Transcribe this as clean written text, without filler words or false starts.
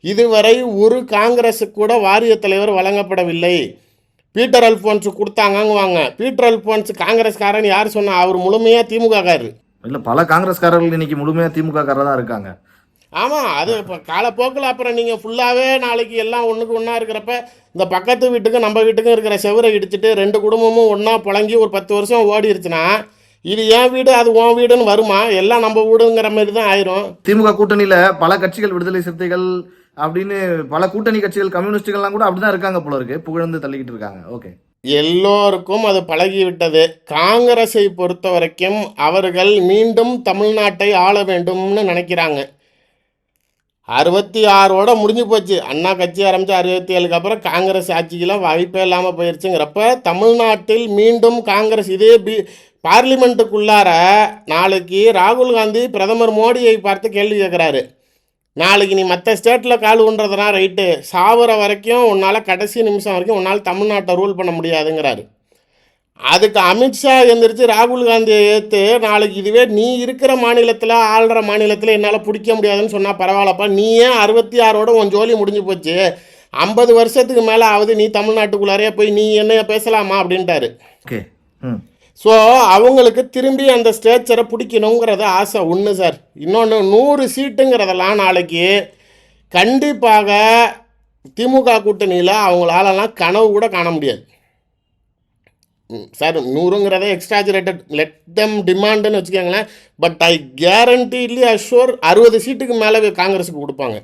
இதுவரை ஒரு காங்கிரஸு கூட வாரிய தலைவர் வழங்கப்படவில்லை. பீட்டர் அல்ஃபோன்ஸ் கொடுத்தாங்கங்குவாங்க. பீட்டர் அல்ஃபோன்ஸ் காங்கிரஸ்காரன் யார் சொன்னா? அவர் முழுமையாக திமுககாரர். இல்லை, பல காங்கிரஸ்காரர்கள் இன்னைக்கு முழுமையாக திமுககாரர் தான் இருக்காங்க. ஆமாம், அது இப்போ காலப்போக்கில் அப்புறம் நீங்கள் ஃபுல்லாகவே நாளைக்கு எல்லாம் ஒன்றுக்கு ஒன்றா இருக்கிறப்ப இந்த பக்கத்து வீட்டுக்கும் நம்ம வீட்டுக்கும் இருக்கிற செவரை இடிச்சிட்டு 2 குடும்பமும் ஒன்றா புழங்கி ஒரு 10 வருஷம் ஓடிடுச்சுன்னா இது என் வீடு அது உன் வீடுன்னு வருமா? எல்லாம் நம்ம வீடுங்கிற மாதிரி தான் ஆயிரும். திமுக கூட்டணியில் பல கட்சிகள், விடுதலை சிறுத்தைகள் அப்படின்னு பல கூட்டணி கட்சிகள், கம்யூனிஸ்டுகள்லாம் கூட அப்படிதான் இருக்காங்க போல இருக்கு, புகழ்ந்து தள்ளிக்கிட்டு இருக்காங்க. ஓகே, எல்லோருக்கும் அது பழகிவிட்டது. காங்கிரஸை பொறுத்த வரைக்கும் அவர்கள் மீண்டும் தமிழ்நாட்டை ஆள வேண்டும்னு நினைக்கிறாங்க. 66ஓட முடிஞ்சு போச்சு. அண்ணா கட்சி ஆரம்பித்து 67க்கு அப்புறம் காங்கிரஸ் ஆட்சிக்கெல்லாம் வாய்ப்பே இல்லாமல் போயிடுச்சுங்கிறப்ப தமிழ்நாட்டில் மீண்டும் காங்கிரஸ் இதே பார்லிமெண்ட்டுக்குள்ளார நாளைக்கு ராகுல் காந்தி பிரதமர் மோடியை பார்த்து கேள்வி கேட்குறாரு. நாளைக்கு நீ மற்ற ஸ்டேட்டில் கால் ஊன்றதுனா ரைட்டு, சாவர வரைக்கும் உன்னால் கடைசி நிமிஷம் வரைக்கும் உன்னால் தமிழ்நாட்டை ரூல் பண்ண முடியாதுங்கிறாரு. அதுக்கு அமித்ஷா எழுந்திரிச்சு ராகுல் காந்தியை ஏற்று நாளைக்கு இதுவே நீ இருக்கிற மாநிலத்தில் ஆள்ற மாநிலத்தில் என்னால் பிடிக்க முடியாதுன்னு சொன்னால் பரவாயில்லப்பா, நீ ஏன் 66ஓட உன் ஜோலி முடிஞ்சு போச்சு, 50 வருஷத்துக்கு மேலே ஆகுது, நீ தமிழ்நாட்டுக்குள்ளாரே போய் நீ என்ன பேசலாமா அப்படின்ட்டாரு. ஓகே. ஸோ அவங்களுக்கு திரும்பி அந்த ஸ்டேச்சரை பிடிக்கணுங்கிறத ஆசை ஒன்று சார். இன்னொன்று 100 சீட்டுங்கிறதெல்லாம் நாளைக்கு கண்டிப்பாக திமுக கூட்டணியில் அவங்களாலலாம் கனவு கூட காண முடியாது சார். 100ங்கிறத எக்ஸ்ட்ராஜுரேட்டட் லெட் தெம் டிமாண்டுன்னு வச்சுக்கோங்களேன். பட் ஐ கேரண்டிலி அஷ்யூர் 60 சீட்டுக்கு மேலே காங்கிரஸுக்கு கொடுப்பாங்க.